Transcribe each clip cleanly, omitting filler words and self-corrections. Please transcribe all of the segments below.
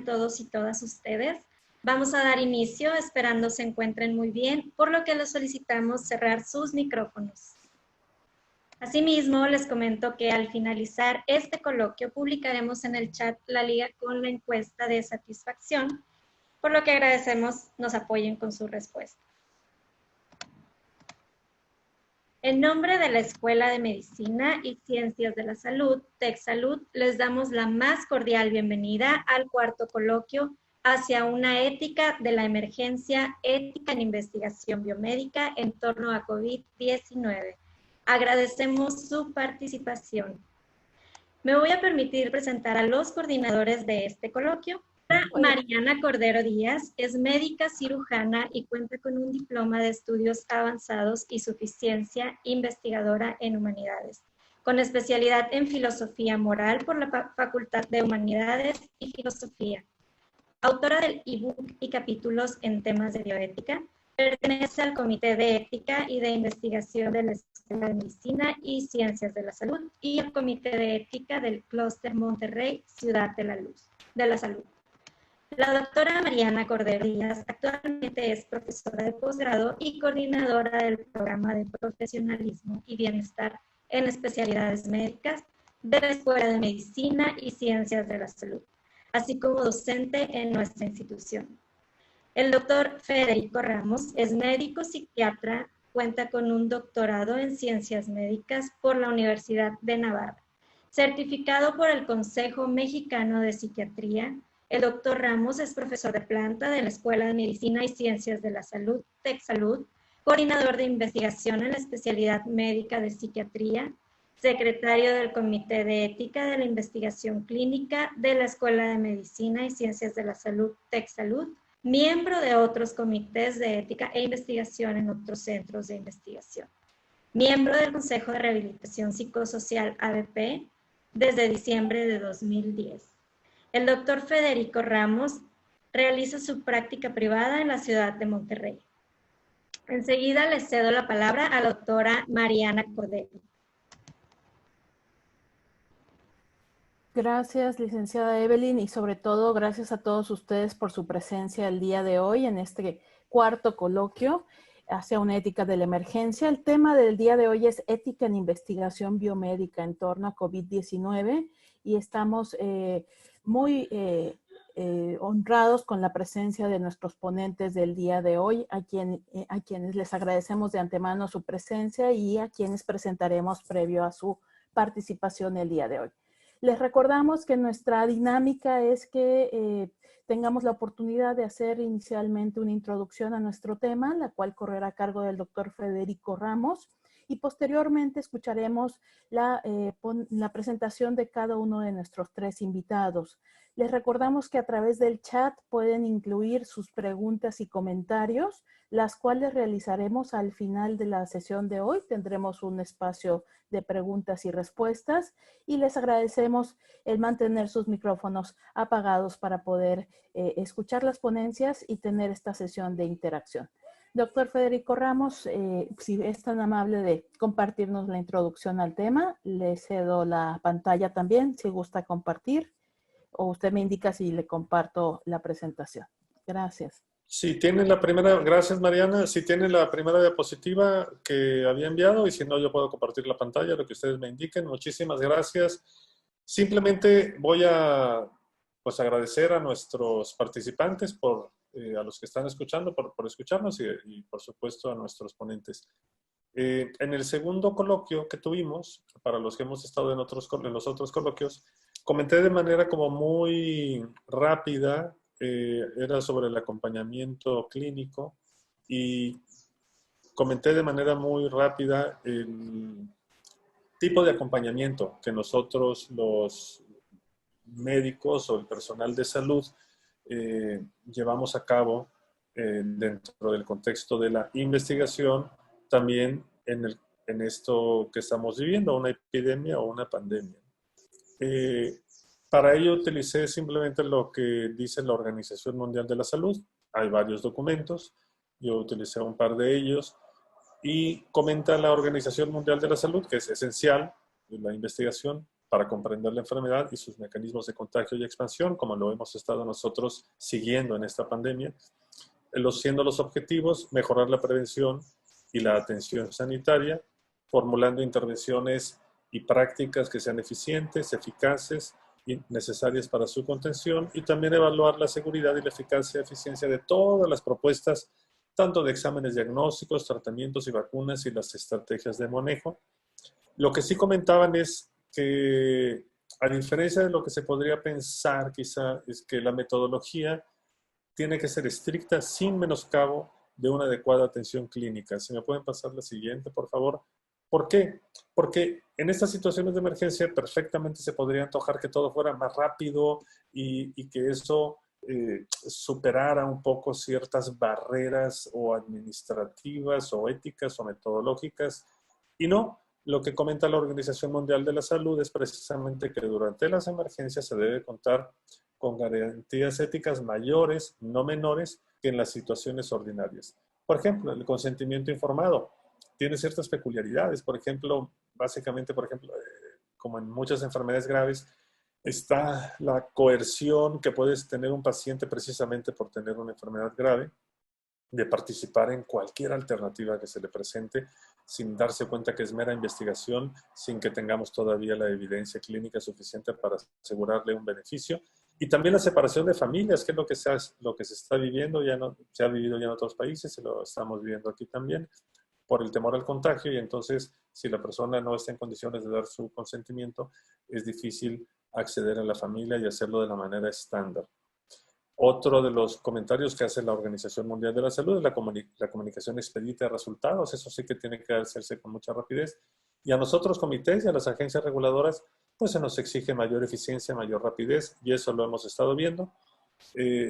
todos y todas ustedes. Vamos a dar inicio, esperando se encuentren muy bien, por lo que les solicitamos cerrar sus micrófonos. Asimismo, les comento que al finalizar este coloquio publicaremos en el chat la liga con la encuesta de satisfacción, por lo que agradecemos nos apoyen con su respuesta. En nombre de la Escuela de Medicina y Ciencias de la Salud, TecSalud, les damos la más cordial bienvenida al cuarto coloquio hacia una ética de la emergencia, ética en investigación biomédica en torno a COVID-19. Agradecemos su participación. Me voy a permitir presentar a los coordinadores de este coloquio. Mariana Cordero Díaz es médica cirujana y cuenta con un diploma de estudios avanzados y suficiencia investigadora en humanidades, con especialidad en filosofía moral por la Facultad de Humanidades y Filosofía. Autora del ebook y capítulos en temas de bioética, pertenece al Comité de Ética y de Investigación de la Escuela de Medicina y Ciencias de la Salud y al Comité de Ética del Clúster Monterrey, Ciudad de la Salud. La doctora Mariana Cordero Díaz actualmente es profesora de posgrado y coordinadora del programa de profesionalismo y bienestar en especialidades médicas de la Escuela de Medicina y Ciencias de la Salud, así como docente en nuestra institución. El doctor Federico Ramos es médico psiquiatra, cuenta con un doctorado en Ciencias Médicas por la Universidad de Navarra, certificado por el Consejo Mexicano de Psiquiatría. El doctor Ramos es profesor de planta de la Escuela de Medicina y Ciencias de la Salud, TecSalud, coordinador de investigación en la especialidad médica de psiquiatría, secretario del Comité de Ética de la Investigación Clínica de la Escuela de Medicina y Ciencias de la Salud, TecSalud, miembro de otros comités de ética e investigación en otros centros de investigación, miembro del Consejo de Rehabilitación Psicosocial ABP desde diciembre de 2010. El doctor Federico Ramos realiza su práctica privada en la ciudad de Monterrey. Enseguida le cedo la palabra a la doctora Mariana Cordero. Gracias, licenciada Evelyn, y sobre todo gracias a todos ustedes por su presencia el día de hoy en este cuarto coloquio hacia una ética de la emergencia. El tema del día de hoy es ética en investigación biomédica en torno a COVID-19 y estamos muy honrados con la presencia de nuestros ponentes del día de hoy, a quienes les agradecemos de antemano su presencia y a quienes presentaremos previo a su participación el día de hoy. Les recordamos que nuestra dinámica es que tengamos la oportunidad de hacer inicialmente una introducción a nuestro tema, la cual correrá a cargo del doctor Federico Ramos, y posteriormente escucharemos la presentación de cada uno de nuestros tres invitados. Les recordamos que a través del chat pueden incluir sus preguntas y comentarios, las cuales realizaremos al final de la sesión de hoy. Tendremos un espacio de preguntas y respuestas y les agradecemos el mantener sus micrófonos apagados para poder escuchar las ponencias y tener esta sesión de interacción. Doctor Federico Ramos, si es tan amable de compartirnos la introducción al tema, le cedo la pantalla también, si gusta compartir, o usted me indica si le comparto la presentación. Gracias. Si tienen la primera, gracias Mariana, si tienen la primera diapositiva que había enviado y si no yo puedo compartir la pantalla, lo que ustedes me indiquen. Muchísimas gracias. Simplemente voy a agradecer a nuestros participantes a los que están escuchando por escucharnos y por supuesto a nuestros ponentes. En el segundo coloquio que tuvimos, para los que hemos estado en los otros coloquios, comenté de manera como muy rápida, era sobre el acompañamiento clínico y comenté de manera muy rápida el tipo de acompañamiento que nosotros los médicos o el personal de salud llevamos a cabo dentro del contexto de la investigación, también en esto que estamos viviendo, una epidemia o una pandemia. Para ello utilicé simplemente lo que dice la Organización Mundial de la Salud. Hay varios documentos, yo utilicé un par de ellos y comenta la Organización Mundial de la Salud que es esencial la investigación para comprender la enfermedad y sus mecanismos de contagio y expansión, como lo hemos estado nosotros siguiendo en esta pandemia. Siendo los objetivos, mejorar la prevención y la atención sanitaria, formulando intervenciones y prácticas que sean eficientes, eficaces y necesarias para su contención, y también evaluar la seguridad y la eficacia y eficiencia de todas las propuestas, tanto de exámenes diagnósticos, tratamientos y vacunas y las estrategias de manejo. Lo que sí comentaban es que, a diferencia de lo que se podría pensar quizá, es que la metodología tiene que ser estricta sin menoscabo de una adecuada atención clínica. Si me pueden pasar la siguiente, por favor. ¿Por qué? Porque en estas situaciones de emergencia perfectamente se podría antojar que todo fuera más rápido y que eso superara un poco ciertas barreras o administrativas o éticas o metodológicas. Y no, lo que comenta la Organización Mundial de la Salud es precisamente que durante las emergencias se debe contar con garantías éticas mayores, no menores, que en las situaciones ordinarias. Por ejemplo, el consentimiento informado tiene ciertas peculiaridades. Por ejemplo, básicamente, como en muchas enfermedades graves, está la coerción que puede tener un paciente precisamente por tener una enfermedad grave, de participar en cualquier alternativa que se le presente sin darse cuenta que es mera investigación, sin que tengamos todavía la evidencia clínica suficiente para asegurarle un beneficio. Y también la separación de familias, que es lo que se está viviendo, se ha vivido ya en otros países, y lo estamos viviendo aquí también, por el temor al contagio, y entonces si la persona no está en condiciones de dar su consentimiento, es difícil acceder a la familia y hacerlo de la manera estándar. Otro de los comentarios que hace la Organización Mundial de la Salud es la comunicación expedita de resultados. Eso sí que tiene que hacerse con mucha rapidez. Y a nosotros, comités, y a las agencias reguladoras, pues se nos exige mayor eficiencia, mayor rapidez, y eso lo hemos estado viendo.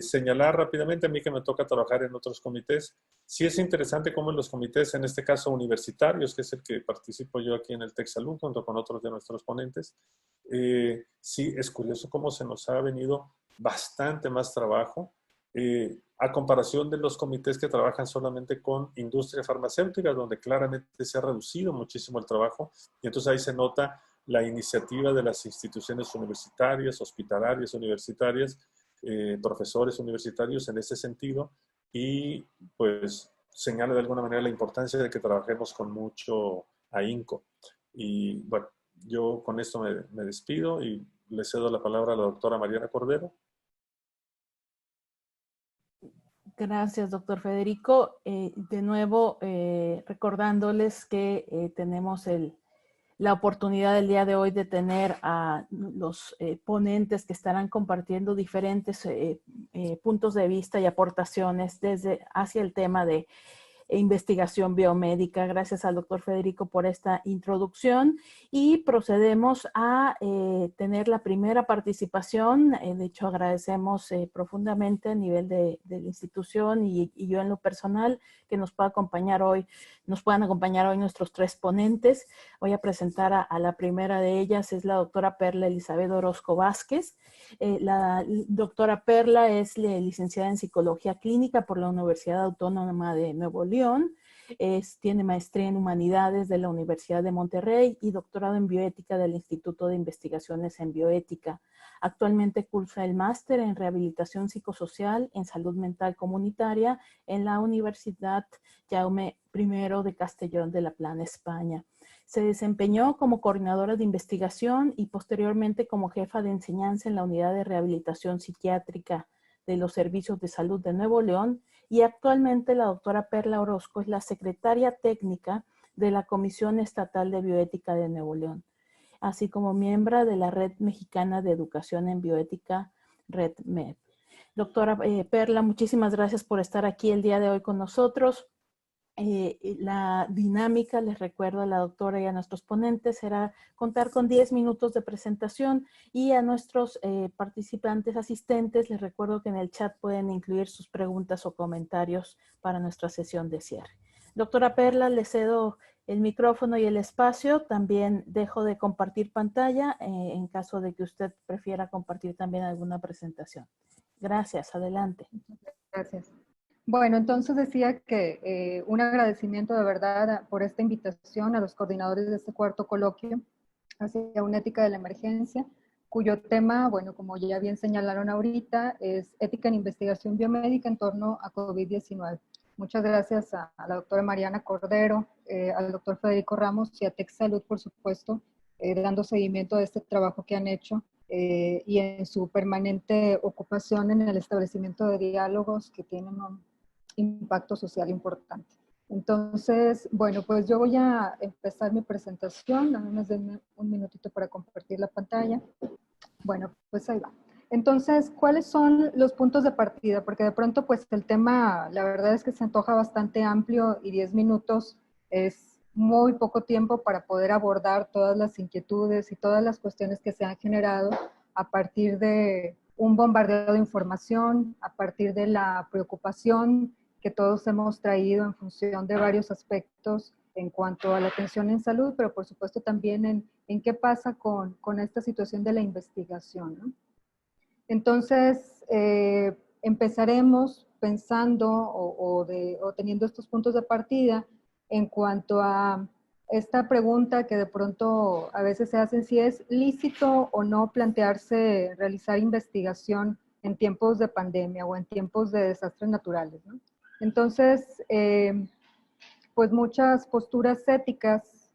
Señalar rápidamente, a mí que me toca trabajar en otros comités, sí es interesante cómo en los comités, en este caso universitarios, que es el que participo yo aquí en el TecSalud, junto con otros de nuestros ponentes, sí es curioso cómo se nos ha venido bastante más trabajo, a comparación de los comités que trabajan solamente con industria farmacéutica, donde claramente se ha reducido muchísimo el trabajo, y entonces ahí se nota la iniciativa de las instituciones universitarias, hospitalarias, universitarias, profesores universitarios en ese sentido, y pues señala de alguna manera la importancia de que trabajemos con mucho ahínco. Y bueno, yo con esto me despido y le cedo la palabra a la doctora Mariana Cordero. Gracias, doctor Federico. De nuevo, recordándoles que tenemos la oportunidad del día de hoy de tener a los ponentes que estarán compartiendo diferentes puntos de vista y aportaciones hacia el tema de investigación biomédica. Gracias al doctor Federico por esta introducción, y procedemos a tener la primera participación. De hecho, agradecemos profundamente a nivel de la institución y yo en lo personal que nos puedan acompañar hoy nuestros tres ponentes. Voy a presentar a la primera de ellas, es la doctora Perla Elizabeth Orozco Vázquez. La doctora Perla es licenciada en Psicología Clínica por la Universidad Autónoma de Nuevo León. Tiene maestría en Humanidades de la Universidad de Monterrey y doctorado en Bioética del Instituto de Investigaciones en Bioética. Actualmente cursa el máster en Rehabilitación Psicosocial en Salud Mental Comunitaria en la Universidad Jaume I de Castellón de la Plana, España. Se desempeñó como coordinadora de investigación y posteriormente como jefa de enseñanza en la Unidad de Rehabilitación Psiquiátrica de los Servicios de Salud de Nuevo León, y actualmente la doctora Perla Orozco es la secretaria técnica de la Comisión Estatal de Bioética de Nuevo León, así como miembro de la Red Mexicana de Educación en Bioética, RedMed. Doctora Perla, muchísimas gracias por estar aquí el día de hoy con nosotros. La dinámica, les recuerdo a la doctora y a nuestros ponentes, será contar con 10 minutos de presentación, y a nuestros participantes asistentes les recuerdo que en el chat pueden incluir sus preguntas o comentarios para nuestra sesión de cierre. Doctora Perla, le cedo el micrófono y el espacio. También dejo de compartir pantalla en caso de que usted prefiera compartir también alguna presentación. Gracias, adelante. Gracias. Bueno, entonces decía que un agradecimiento de verdad por esta invitación a los coordinadores de este cuarto coloquio hacia una ética de la emergencia, cuyo tema, bueno, como ya bien señalaron ahorita, es ética en investigación biomédica en torno a COVID-19. Muchas gracias a la doctora Mariana Cordero, al doctor Federico Ramos y a TecSalud, por supuesto, dando seguimiento a este trabajo que han hecho y en su permanente ocupación en el establecimiento de diálogos que tienen un impacto social importante. Entonces, bueno, pues yo voy a empezar mi presentación. Nada más denme un minutito para compartir la pantalla. Bueno, pues ahí va. Entonces, ¿cuáles son los puntos de partida? Porque de pronto, pues el tema, la verdad es que se antoja bastante amplio y 10 minutos es muy poco tiempo para poder abordar todas las inquietudes y todas las cuestiones que se han generado a partir de un bombardeo de información, a partir de la preocupación que todos hemos traído en función de varios aspectos en cuanto a la atención en salud, pero por supuesto también en qué pasa con esta situación de la investigación, ¿no? Entonces, empezaremos pensando o teniendo estos puntos de partida en cuanto a esta pregunta que de pronto a veces se hacen, si es lícito o no plantearse realizar investigación en tiempos de pandemia o en tiempos de desastres naturales, ¿no? Entonces, pues muchas posturas éticas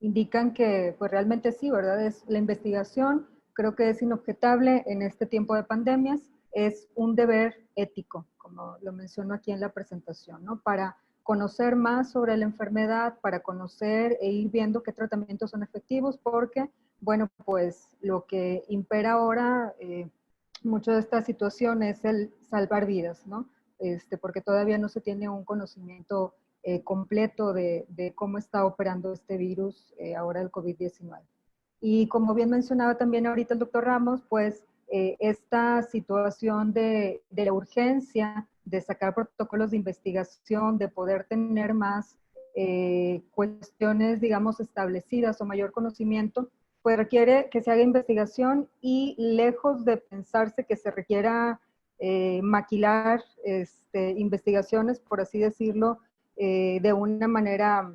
indican que pues realmente sí, ¿verdad? Es la investigación, creo que es inobjetable en este tiempo de pandemias, es un deber ético, como lo menciono aquí en la presentación, ¿no? Para conocer más sobre la enfermedad, para conocer e ir viendo qué tratamientos son efectivos, porque, bueno, pues lo que impera ahora, mucho de esta situación es el salvar vidas, ¿no? Porque todavía no se tiene un conocimiento completo de cómo está operando este virus ahora el COVID-19. Y como bien mencionaba también ahorita el doctor Ramos, pues esta situación de la urgencia de sacar protocolos de investigación, de poder tener más cuestiones, digamos, establecidas o mayor conocimiento, pues requiere que se haga investigación y lejos de pensarse que se requiera maquilar investigaciones, por así decirlo, de una manera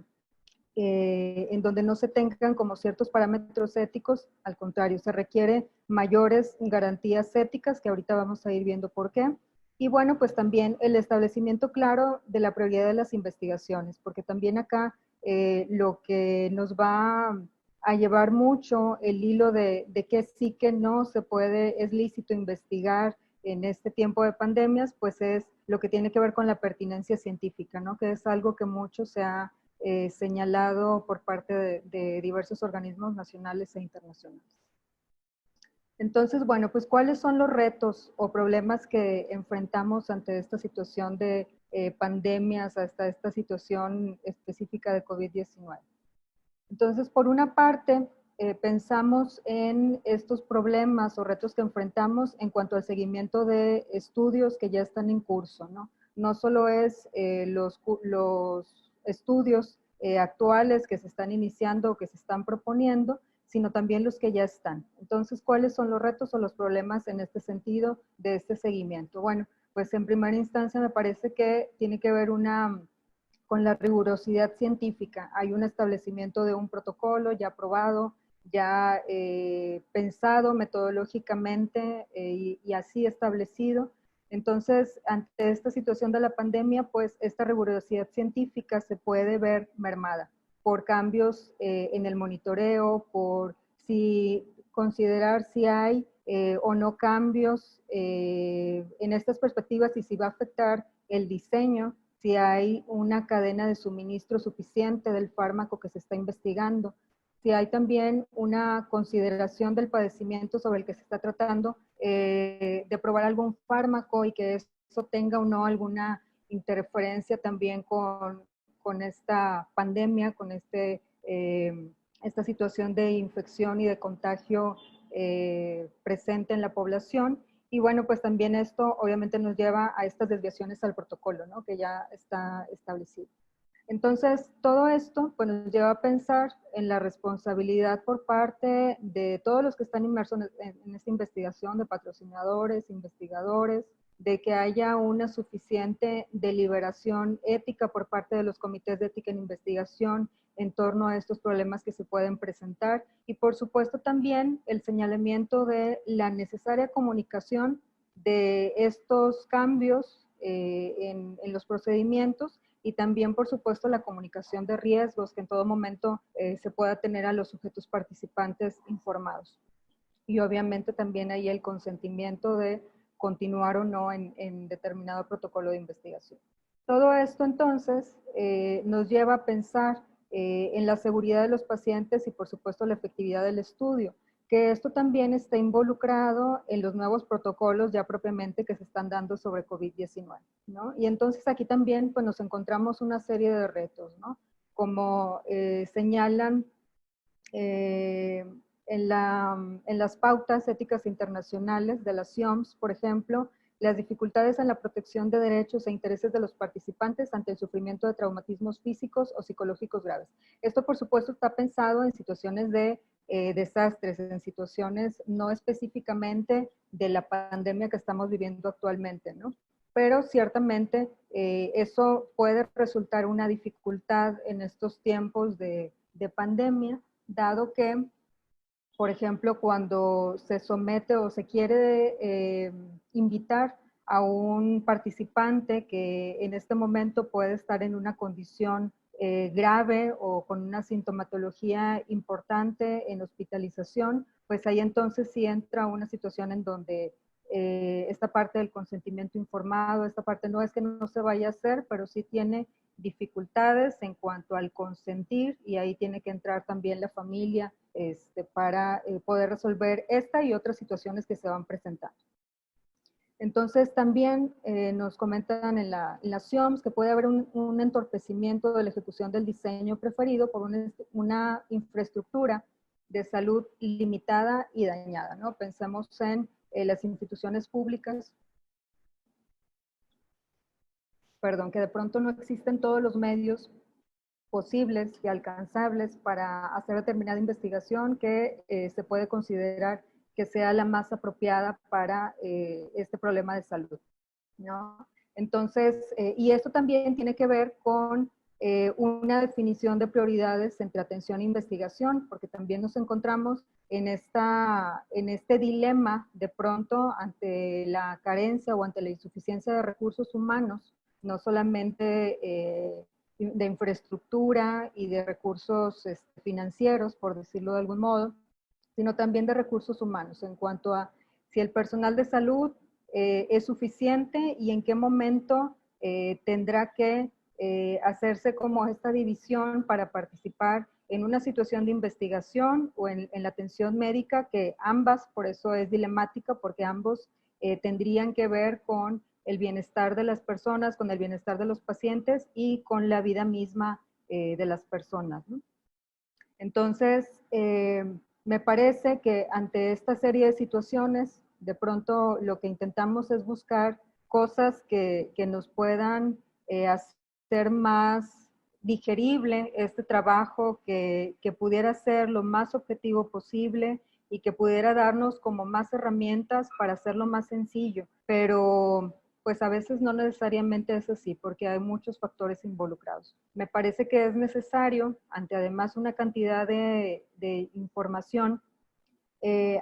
en donde no se tengan como ciertos parámetros éticos, al contrario, se requiere mayores garantías éticas, que ahorita vamos a ir viendo por qué. Y bueno, pues también el establecimiento claro de la prioridad de las investigaciones, porque también acá lo que nos va a llevar mucho el hilo de que sí que no se puede, es lícito investigar en este tiempo de pandemias, pues es lo que tiene que ver con la pertinencia científica, ¿no? Que es algo que mucho se ha señalado por parte de diversos organismos nacionales e internacionales. Entonces, bueno, pues ¿cuáles son los retos o problemas que enfrentamos ante esta situación de pandemias, hasta esta situación específica de COVID-19? Entonces, por una parte, pensamos en estos problemas o retos que enfrentamos en cuanto al seguimiento de estudios que ya están en curso, ¿no? No solo es los estudios actuales que se están iniciando o que se están proponiendo, sino también los que ya están. Entonces, ¿cuáles son los retos o los problemas en este sentido de este seguimiento? Bueno, pues en primera instancia me parece que tiene que ver con la rigurosidad científica. Hay un establecimiento de un protocolo ya aprobado, ya pensado metodológicamente y así establecido. Entonces, ante esta situación de la pandemia, pues esta rigurosidad científica se puede ver mermada por cambios en el monitoreo, por considerar si hay o no cambios en estas perspectivas y si va a afectar el diseño, si hay una cadena de suministro suficiente del fármaco que se está investigando, si hay también una consideración del padecimiento sobre el que se está tratando, de probar algún fármaco y que eso tenga o no alguna interferencia también con esta pandemia, con esta situación de infección y de contagio presente en la población. Y bueno, pues también esto obviamente nos lleva a estas desviaciones al protocolo, ¿no? Que ya está establecido. Entonces, todo esto pues, nos lleva a pensar en la responsabilidad por parte de todos los que están inmersos en esta investigación, de patrocinadores, investigadores, de que haya una suficiente deliberación ética por parte de los comités de ética en investigación en torno a estos problemas que se pueden presentar y por supuesto también el señalamiento de la necesaria comunicación de estos cambios en los procedimientos y también, por supuesto, la comunicación de riesgos, que en todo momento se pueda tener a los sujetos participantes informados. Y obviamente también hay el consentimiento de continuar o no en determinado protocolo de investigación. Todo esto entonces nos lleva a pensar en la seguridad de los pacientes y por supuesto la efectividad del estudio, que esto también está involucrado en los nuevos protocolos ya propiamente que se están dando sobre COVID-19, ¿no? Y entonces aquí también pues, nos encontramos una serie de retos, ¿no? Como señalan en las pautas éticas internacionales de las CIOMS, por ejemplo, las dificultades en la protección de derechos e intereses de los participantes ante el sufrimiento de traumatismos físicos o psicológicos graves. Esto, por supuesto, está pensado en situaciones de desastres, en situaciones no específicamente de la pandemia que estamos viviendo actualmente, ¿no? Pero ciertamente eso puede resultar una dificultad en estos tiempos de pandemia, dado que, por ejemplo, cuando se somete o se quiere invitar a un participante que en este momento puede estar en una condición grave o con una sintomatología importante en hospitalización, pues ahí entonces sí entra una situación en donde esta parte del consentimiento informado, esta parte no es que no se vaya a hacer, pero sí tiene dificultades en cuanto al consentir y ahí tiene que entrar también la familia para poder resolver esta y otras situaciones que se van presentando. Entonces también nos comentan en las CIOMS que puede haber un entorpecimiento de la ejecución del diseño preferido por una infraestructura de salud limitada y dañada, ¿no? Pensemos en las instituciones públicas, que de pronto no existen todos los medios posibles y alcanzables para hacer determinada investigación que se puede considerar que sea la más apropiada para este problema de salud, ¿no? Entonces, y esto también tiene que ver con una definición de prioridades entre atención e investigación, porque también nos encontramos en este dilema de pronto ante la carencia o ante la insuficiencia de recursos humanos, no solamente de infraestructura y de recursos financieros, por decirlo de algún modo, sino también de recursos humanos en cuanto a si el personal de salud es suficiente y en qué momento tendrá que hacerse como esta división para participar en una situación de investigación o en la atención médica, que ambas, por eso es dilemática, porque ambos tendrían que ver con el bienestar de las personas, con el bienestar de los pacientes y con la vida misma de las personas, ¿no? Entonces, me parece que ante esta serie de situaciones, de pronto lo que intentamos es buscar cosas que nos puedan hacer más digerible este trabajo, que pudiera ser lo más objetivo posible y que pudiera darnos como más herramientas para hacerlo más sencillo. Pero pues a veces no necesariamente es así, porque hay muchos factores involucrados. Me parece que es necesario, ante además una cantidad de información,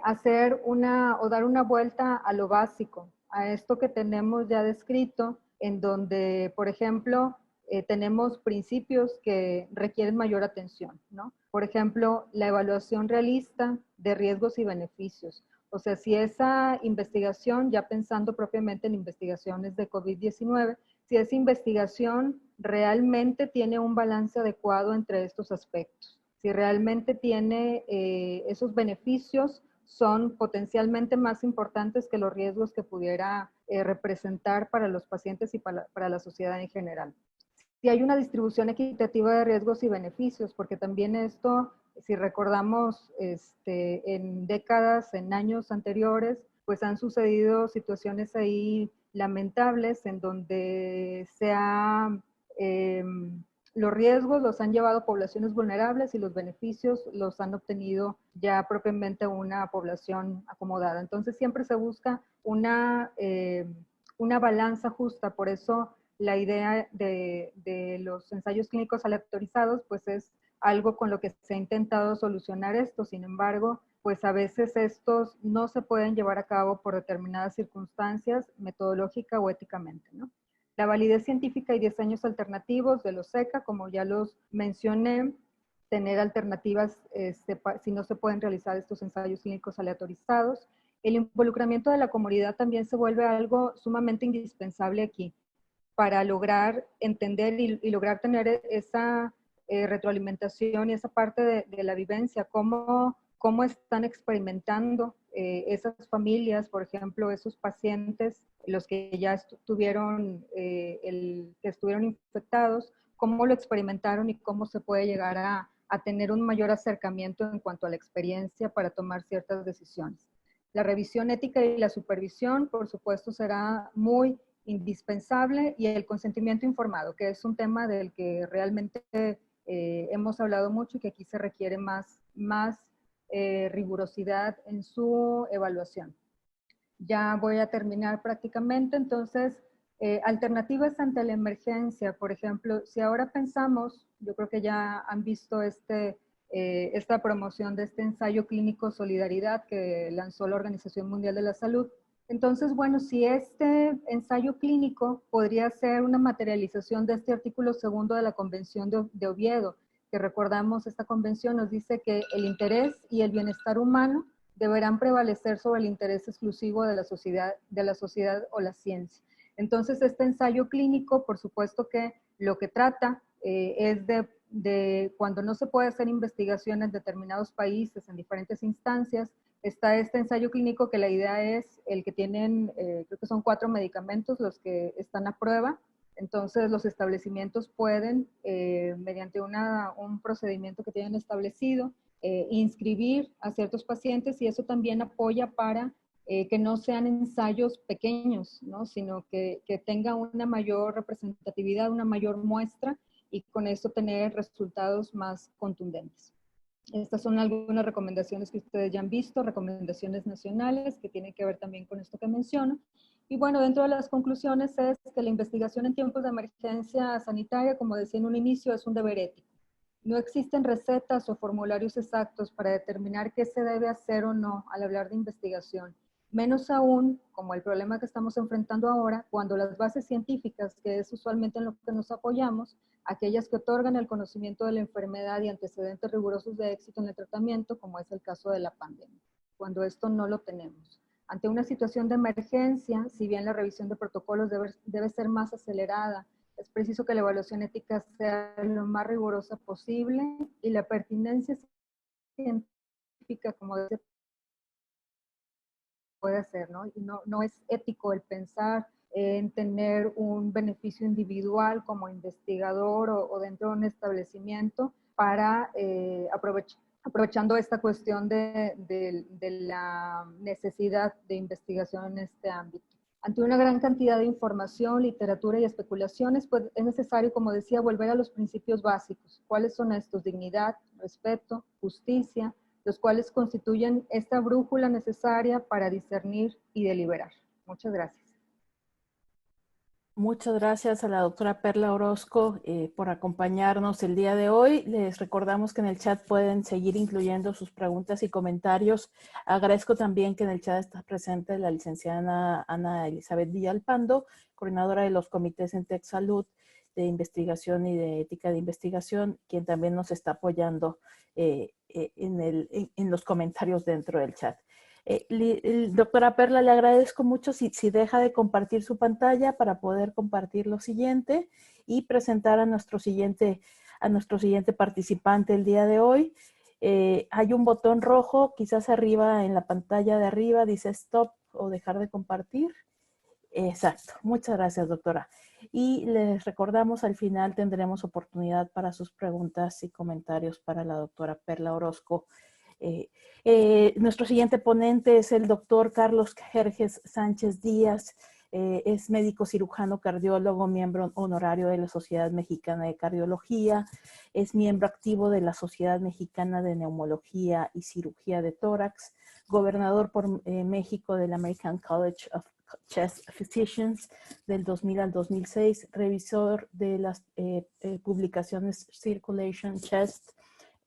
hacer o dar una vuelta a lo básico, a esto que tenemos ya descrito, en donde, por ejemplo, tenemos principios que requieren mayor atención, ¿no? Por ejemplo, la evaluación realista de riesgos y beneficios. O sea, si esa investigación, ya pensando propiamente en investigaciones de COVID-19, si esa investigación realmente tiene un balance adecuado entre estos aspectos, si realmente tiene esos beneficios, son potencialmente más importantes que los riesgos que pudiera representar para los pacientes y para la sociedad en general. Si hay una distribución equitativa de riesgos y beneficios, porque también esto, si recordamos en décadas, en años anteriores, pues han sucedido situaciones ahí lamentables en donde se ha los riesgos los han llevado a poblaciones vulnerables y los beneficios los han obtenido ya propiamente una población acomodada. Entonces siempre se busca una balanza justa, por eso la idea de los ensayos clínicos aleatorizados pues es algo con lo que se ha intentado solucionar esto. Sin embargo, pues a veces estos no se pueden llevar a cabo por determinadas circunstancias, metodológica o éticamente, ¿no? La validez científica y diseños alternativos de los SECA, como ya los mencioné, tener alternativas si no se pueden realizar estos ensayos clínicos aleatorizados. El involucramiento de la comunidad también se vuelve algo sumamente indispensable aquí para lograr entender y lograr tener esa retroalimentación y esa parte de la vivencia, cómo están experimentando esas familias, por ejemplo, esos pacientes, los que ya estuvieron infectados, cómo lo experimentaron y cómo se puede llegar a tener un mayor acercamiento en cuanto a la experiencia para tomar ciertas decisiones. La revisión ética y la supervisión, por supuesto, será muy indispensable, y el consentimiento informado, que es un tema del que realmente hemos hablado mucho y que aquí se requiere más rigurosidad en su evaluación. Ya voy a terminar prácticamente. Entonces, alternativas ante la emergencia, por ejemplo, si ahora pensamos, yo creo que ya han visto esta promoción de este ensayo clínico Solidaridad que lanzó la Organización Mundial de la Salud. Entonces, bueno, si este ensayo clínico podría ser una materialización de este artículo 2 de la Convención de Oviedo, que recordamos, esta convención nos dice que el interés y el bienestar humano deberán prevalecer sobre el interés exclusivo de la sociedad o la ciencia. Entonces, este ensayo clínico, por supuesto que lo que trata es de cuando no se puede hacer investigación en determinados países, en diferentes instancias, está este ensayo clínico que la idea es el que tienen, creo que son 4 medicamentos los que están a prueba. Entonces los establecimientos pueden, mediante un procedimiento que tienen establecido, inscribir a ciertos pacientes, y eso también apoya para que no sean ensayos pequeños, ¿no? Sino que tenga una mayor representatividad, una mayor muestra, y con eso tener resultados más contundentes. Estas son algunas recomendaciones que ustedes ya han visto, recomendaciones nacionales que tienen que ver también con esto que menciono. Y bueno, dentro de las conclusiones es que la investigación en tiempos de emergencia sanitaria, como decía en un inicio, es un deber ético. No existen recetas o formularios exactos para determinar qué se debe hacer o no al hablar de investigación. Menos aún, como el problema que estamos enfrentando ahora, cuando las bases científicas, que es usualmente en lo que nos apoyamos, aquellas que otorgan el conocimiento de la enfermedad y antecedentes rigurosos de éxito en el tratamiento, como es el caso de la pandemia, cuando esto no lo tenemos. Ante una situación de emergencia, si bien la revisión de protocolos debe ser más acelerada, es preciso que la evaluación ética sea lo más rigurosa posible, y la pertinencia científica, como dice, puede hacer, ¿no? Y no es ético el pensar en tener un beneficio individual como investigador o dentro de un establecimiento para aprovechando esta cuestión de la necesidad de investigación en este ámbito. Ante una gran cantidad de información, literatura y especulaciones, pues es necesario, como decía, volver a los principios básicos. ¿Cuáles son estos? Dignidad, respeto, justicia, los cuales constituyen esta brújula necesaria para discernir y deliberar. Muchas gracias. Muchas gracias a la doctora Perla Orozco por acompañarnos el día de hoy. Les recordamos que en el chat pueden seguir incluyendo sus preguntas y comentarios. Agradezco también que en el chat está presente la licenciada Ana Elizabeth Villalpando, coordinadora de los comités en TecSalud de investigación y de ética de investigación, quien también nos está apoyando en los comentarios dentro del chat. Doctora Perla, le agradezco mucho si deja de compartir su pantalla para poder compartir lo siguiente y presentar a nuestro siguiente participante el día de hoy. Hay un botón rojo, quizás arriba en la pantalla de arriba, dice stop o dejar de compartir. Exacto. Muchas gracias, doctora. Y les recordamos, al final tendremos oportunidad para sus preguntas y comentarios para la doctora Perla Orozco. Nuestro siguiente ponente es el doctor Carlos Jerjes Sánchez Díaz. Es médico cirujano cardiólogo, miembro honorario de la Sociedad Mexicana de Cardiología, es miembro activo de la Sociedad Mexicana de Neumología y Cirugía de Tórax, gobernador por México del American College of Chest Physicians del 2000 al 2006, revisor de las publicaciones Circulation Chest,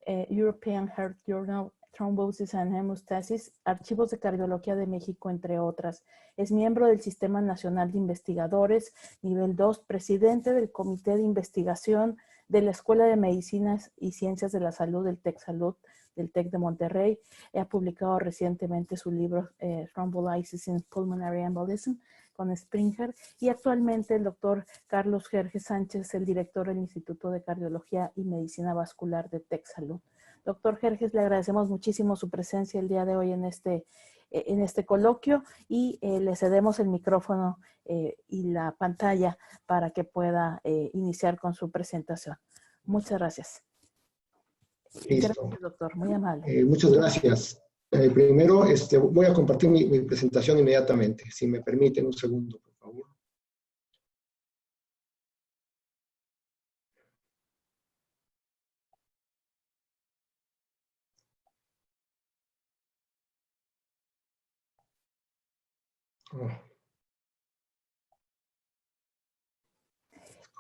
European Heart Journal, Thrombosis and Hemostasis, Archivos de Cardiología de México, entre otras. Es miembro del Sistema Nacional de Investigadores, nivel 2, presidente del Comité de Investigación de la Escuela de Medicinas y Ciencias de la Salud del TEC Salud, del TEC de Monterrey. Ha publicado recientemente su libro Thrombolysis in Pulmonary Embolism con Springer, y actualmente el doctor Carlos Jerjes Sánchez, el director del Instituto de Cardiología y Medicina Vascular de TEC Salud. Doctor Jerjes, le agradecemos muchísimo su presencia el día de hoy en este coloquio, y le cedemos el micrófono y la pantalla para que pueda iniciar con su presentación. Muchas gracias. Listo. Gracias, doctor. Muy amable. Muchas gracias. Primero, voy a compartir mi presentación inmediatamente. Si me permiten un segundo, por favor.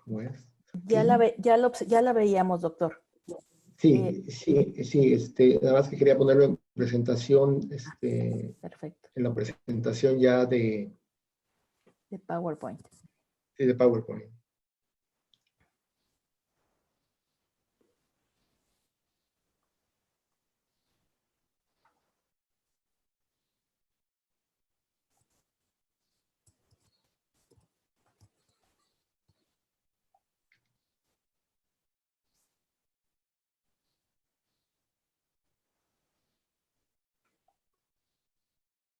¿Cómo es? Ya la veíamos, doctor. Sí, nada más que quería ponerlo en presentación, Perfecto. en la presentación ya de PowerPoint. Sí, de PowerPoint.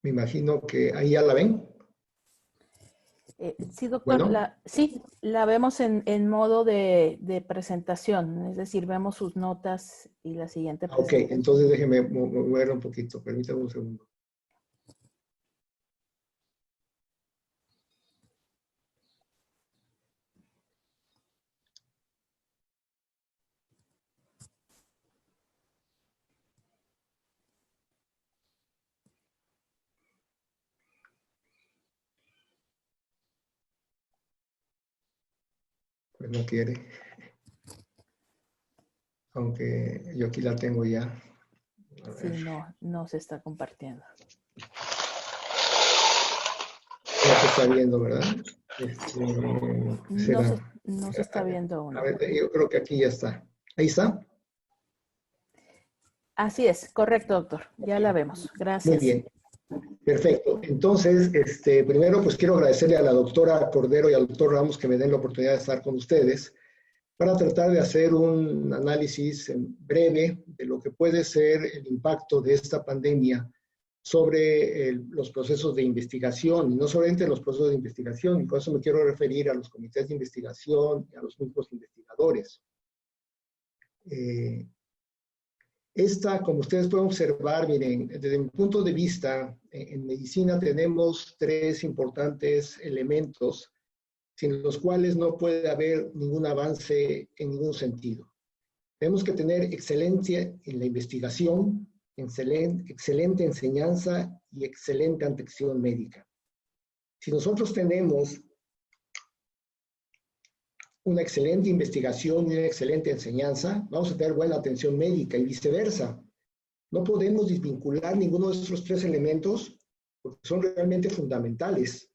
Me imagino que ahí ya la ven. Sí, doctor. Bueno. Sí, la vemos en modo de presentación, es decir, vemos sus notas y la siguiente presentación. Ok, entonces déjeme mover un poquito, permítame un segundo. Pues no quiere. Aunque yo aquí la tengo ya. Sí, no se está compartiendo. No se está viendo, ¿verdad? No se está viendo aún. A ver, yo creo que aquí ya está. ¿Ahí está? Así es, correcto, doctor. Ya la vemos. Gracias. Muy bien. Perfecto. Entonces, primero pues quiero agradecerle a la doctora Cordero y al doctor Ramos que me den la oportunidad de estar con ustedes para tratar de hacer un análisis breve de lo que puede ser el impacto de esta pandemia sobre los procesos de investigación, y no solamente los procesos de investigación, y por eso me quiero referir a los comités de investigación y a los mismos investigadores. Como ustedes pueden observar, miren, desde mi punto de vista, en medicina tenemos tres importantes elementos sin los cuales no puede haber ningún avance en ningún sentido. Tenemos que tener excelencia en la investigación, excelente enseñanza y excelente atención médica. Si nosotros tenemos una excelente investigación y una excelente enseñanza, vamos a tener buena atención médica y viceversa. No podemos desvincular ninguno de estos tres elementos porque son realmente fundamentales.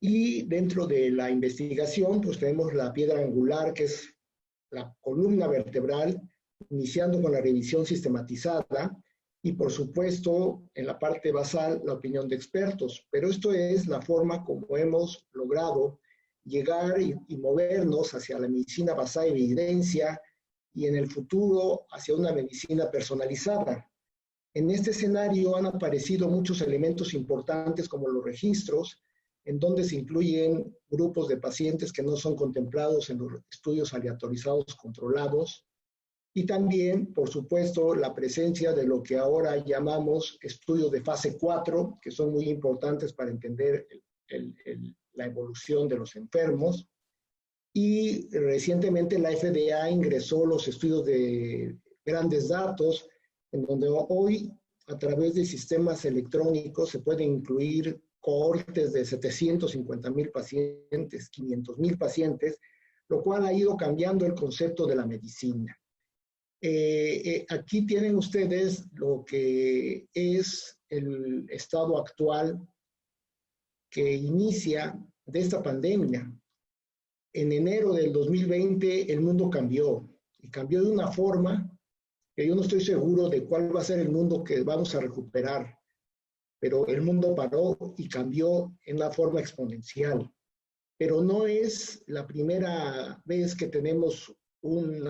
Y dentro de la investigación, pues tenemos la piedra angular, que es la columna vertebral, iniciando con la revisión sistematizada, y por supuesto, en la parte basal, la opinión de expertos. Pero esto es la forma como hemos logrado llegar y movernos hacia la medicina basada en evidencia y en el futuro hacia una medicina personalizada. En este escenario han aparecido muchos elementos importantes como los registros, en donde se incluyen grupos de pacientes que no son contemplados en los estudios aleatorizados controlados, y también, por supuesto, la presencia de lo que ahora llamamos estudios de fase 4, que son muy importantes para entender la evolución de los enfermos. Y recientemente la FDA ingresó los estudios de grandes datos, en donde hoy a través de sistemas electrónicos se pueden incluir cohortes de 750,000 pacientes, 500,000 pacientes, lo cual ha ido cambiando el concepto de la medicina. Aquí tienen ustedes lo que es el estado actual que inicia de esta pandemia. En enero del 2020 el mundo cambió, y cambió de una forma que yo no estoy seguro de cuál va a ser el mundo que vamos a recuperar, pero el mundo paró y cambió en una forma exponencial. Pero no es la primera vez que tenemos un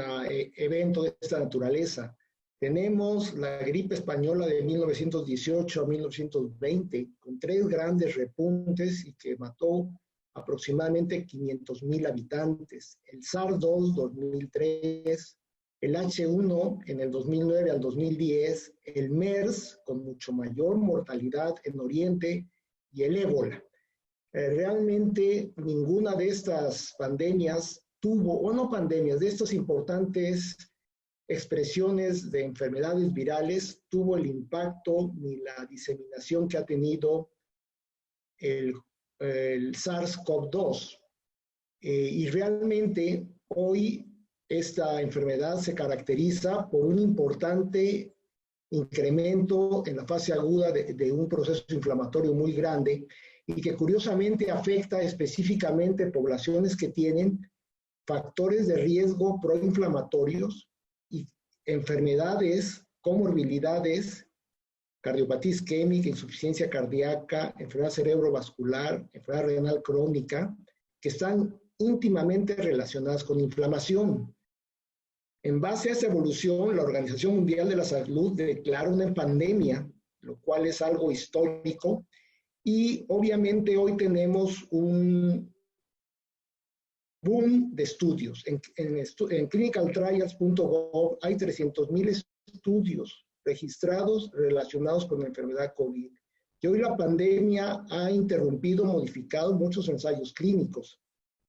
evento de esta naturaleza. Tenemos la gripe española de 1918 a 1920, con 3 grandes repuntes y que mató aproximadamente 500,000 habitantes. El SARS-2 2003, el H1 en el 2009 al 2010, el MERS con mucho mayor mortalidad en Oriente y el ébola. Realmente ninguna de estas pandemias tuvo, o no pandemias, de estas importantes expresiones de enfermedades virales, tuvo el impacto ni la diseminación que ha tenido el SARS-CoV-2. Y realmente hoy esta enfermedad se caracteriza por un importante incremento en la fase aguda de un proceso inflamatorio muy grande y que curiosamente afecta específicamente poblaciones que tienen factores de riesgo proinflamatorios y enfermedades, comorbilidades, cardiopatía isquémica, insuficiencia cardíaca, enfermedad cerebrovascular, enfermedad renal crónica, que están íntimamente relacionadas con inflamación. En base a esta evolución, la Organización Mundial de la Salud declara una pandemia, lo cual es algo histórico, y obviamente hoy tenemos un boom de estudios. En clinicaltrials.gov hay 300,000 estudios registrados relacionados con la enfermedad COVID. Y hoy la pandemia ha interrumpido, modificado muchos ensayos clínicos.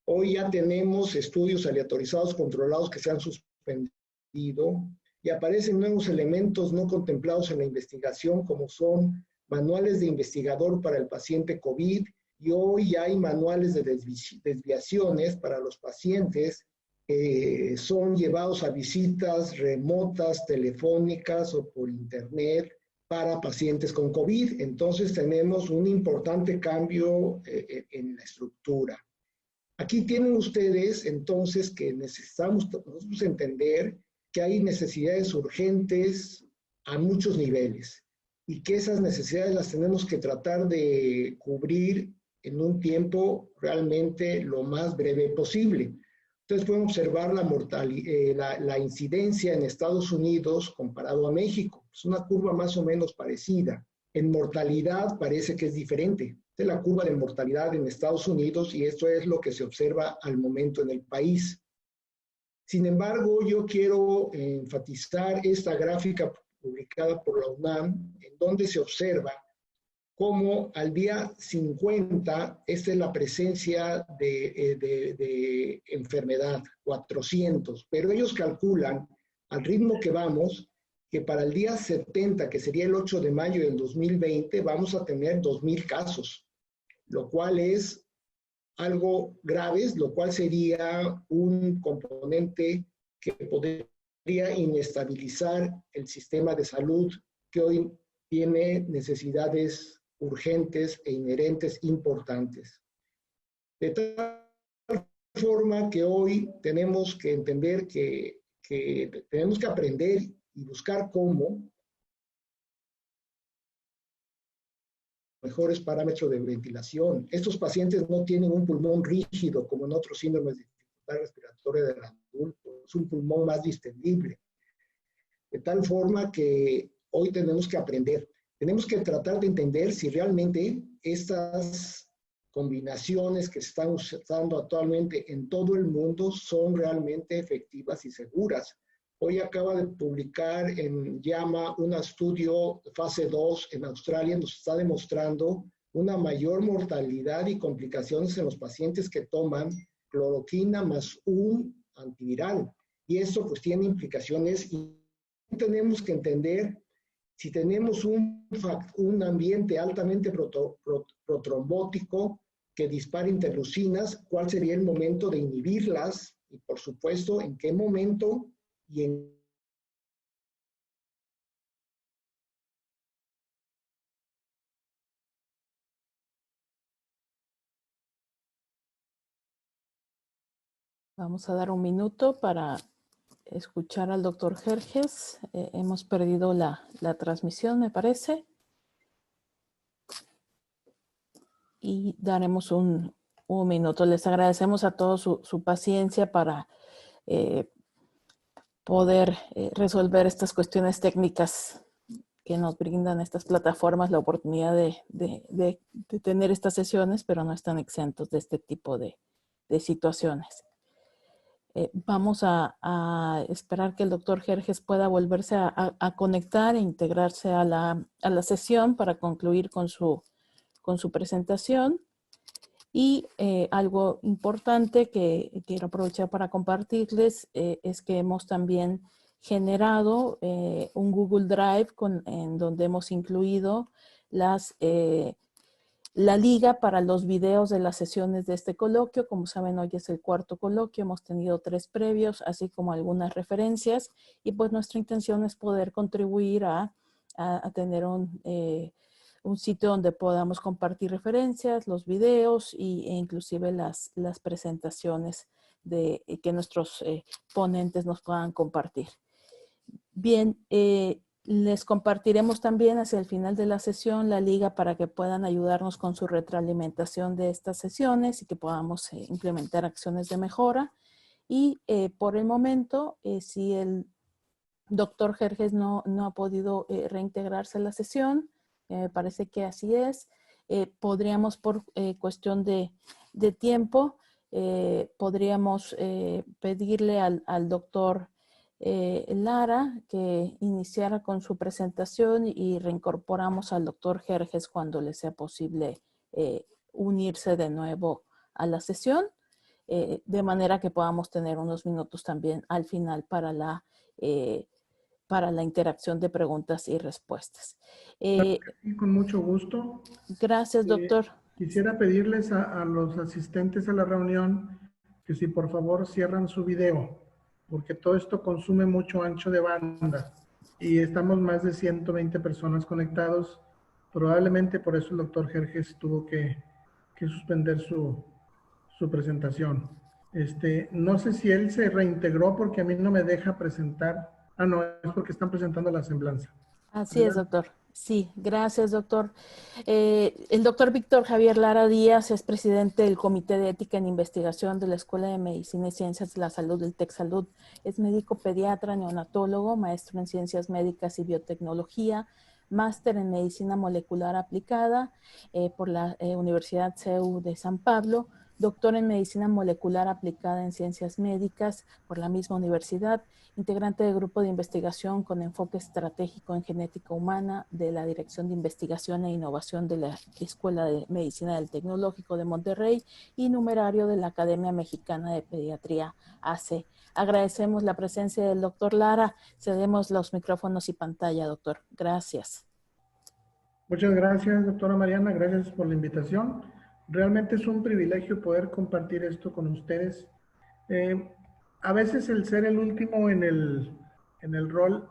Hoy ya tenemos estudios aleatorizados controlados que se han suspendido y aparecen nuevos elementos no contemplados en la investigación, como son manuales de investigador para el paciente COVID, y hoy ya hay manuales de desviaciones para los pacientes que son llevados a visitas remotas, telefónicas o por internet para pacientes con COVID. Entonces tenemos un importante cambio en la estructura. Aquí tienen ustedes entonces que necesitamos nosotros entender que hay necesidades urgentes a muchos niveles y que esas necesidades las tenemos que tratar de cubrir en un tiempo realmente lo más breve posible. Entonces pueden observar la incidencia en Estados Unidos comparado a México. Es una curva más o menos parecida. En mortalidad parece que es diferente. Esta es la curva de mortalidad en Estados Unidos y esto es lo que se observa al momento en el país. Sin embargo, yo quiero enfatizar esta gráfica publicada por la UNAM, en donde se observa cómo al día 50, esta es la presencia de enfermedad, 400, pero ellos calculan al ritmo que vamos, que para el día 70, que sería el 8 de mayo del 2020, vamos a tener 2,000 casos, lo cual es algo grave, lo cual sería un componente que podría inestabilizar el sistema de salud que hoy tiene necesidades urgentes e inherentes importantes. De tal forma que hoy tenemos que entender que tenemos que aprender y buscar cómo mejores parámetros de ventilación. Estos pacientes no tienen un pulmón rígido como en otros síndromes de dificultad respiratoria del adulto, es un pulmón más distendible. De tal forma que hoy tenemos que aprender. Tenemos que tratar de entender si realmente estas combinaciones que se están usando actualmente en todo el mundo son realmente efectivas y seguras. Hoy acaba de publicar en JAMA un estudio fase 2 en Australia, nos está demostrando una mayor mortalidad y complicaciones en los pacientes que toman cloroquina más un antiviral. Y eso pues tiene implicaciones y tenemos que entender si tenemos un ambiente altamente protrombótico que dispara interleucinas, cuál sería el momento de inhibirlas y por supuesto en qué momento y en Vamos a dar un minuto para escuchar al doctor Jerjes. Hemos perdido la transmisión, me parece. Y daremos un minuto. Les agradecemos a todos su paciencia para poder resolver estas cuestiones técnicas que nos brindan estas plataformas la oportunidad de tener estas sesiones, pero no están exentos de este tipo de situaciones. Vamos a esperar que el doctor Jerjes pueda volverse a conectar e integrarse a la sesión para concluir con su presentación. Y algo importante que quiero aprovechar para compartirles es que hemos también generado un Google Drive en donde hemos incluido la liga para los videos de las sesiones de este coloquio. Como saben, hoy es el cuarto coloquio, hemos tenido 3 previos, así como algunas referencias, y pues nuestra intención es poder contribuir a tener un sitio donde podamos compartir referencias, los videos e inclusive las presentaciones que nuestros ponentes nos puedan compartir. Bien, les compartiremos también hacia el final de la sesión la liga para que puedan ayudarnos con su retroalimentación de estas sesiones y que podamos implementar acciones de mejora. Y por el momento, si el doctor Jerjes no ha podido reintegrarse a la sesión, me parece que así es, podríamos por cuestión de tiempo, podríamos pedirle al doctor Lara que iniciara con su presentación y reincorporamos al doctor Jerjes cuando le sea posible unirse de nuevo a la sesión, de manera que podamos tener unos minutos también al final para la interacción de preguntas y respuestas. Con mucho gusto. Gracias, doctor. Quisiera pedirles a los asistentes a la reunión que si por favor cierran su video, porque todo esto consume mucho ancho de banda y estamos más de 120 personas conectados. Probablemente por eso el doctor Jerjes tuvo que suspender su presentación. No sé si él se reintegró porque a mí no me deja presentar. Ah, no, es porque están presentando la semblanza. Así es, doctor. Sí, gracias, doctor. El doctor Víctor Javier Lara Díaz es presidente del Comité de Ética en Investigación de la Escuela de Medicina y Ciencias de la Salud del TecSalud. Es médico pediatra, neonatólogo, maestro en Ciencias Médicas y Biotecnología, máster en Medicina Molecular Aplicada por la Universidad CEU de San Pablo, doctor en Medicina Molecular Aplicada en Ciencias Médicas por la misma universidad, integrante del grupo de investigación con enfoque estratégico en genética humana de la Dirección de Investigación e Innovación de la Escuela de Medicina del Tecnológico de Monterrey y numerario de la Academia Mexicana de Pediatría, AC. Agradecemos la presencia del doctor Lara. Cedemos los micrófonos y pantalla, doctor. Gracias. Muchas gracias, doctora Mariana. Gracias por la invitación. Realmente es un privilegio poder compartir esto con ustedes. A veces el ser el último en el rol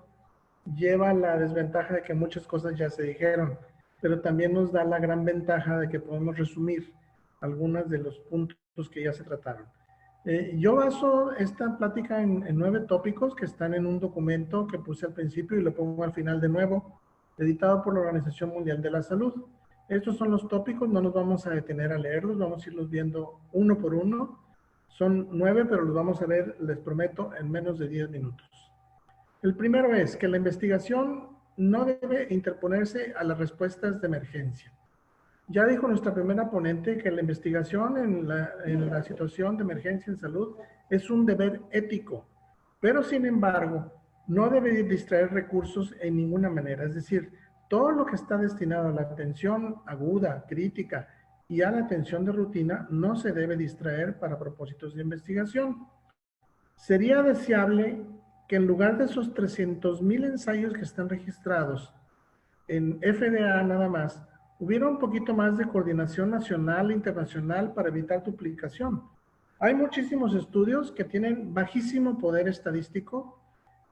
lleva la desventaja de que muchas cosas ya se dijeron, pero también nos da la gran ventaja de que podemos resumir algunos de los puntos que ya se trataron. Yo baso esta plática en 9 tópicos que están en un documento que puse al principio y lo pongo al final de nuevo, editado por la Organización Mundial de la Salud. Estos son los tópicos, no nos vamos a detener a leerlos, vamos a irlos viendo uno por uno. Son 9, pero los vamos a ver, les prometo, en menos de 10 minutos. El primero es que la investigación no debe interponerse a las respuestas de emergencia. Ya dijo nuestra primera ponente que la investigación en la situación de emergencia en salud es un deber ético, pero sin embargo, no debe distraer recursos en ninguna manera. Es decir, todo lo que está destinado a la atención aguda, crítica y a la atención de rutina no se debe distraer para propósitos de investigación. Sería deseable que en lugar de esos 300,000 ensayos que están registrados en FDA nada más, hubiera un poquito más de coordinación nacional e internacional para evitar duplicación. Hay muchísimos estudios que tienen bajísimo poder estadístico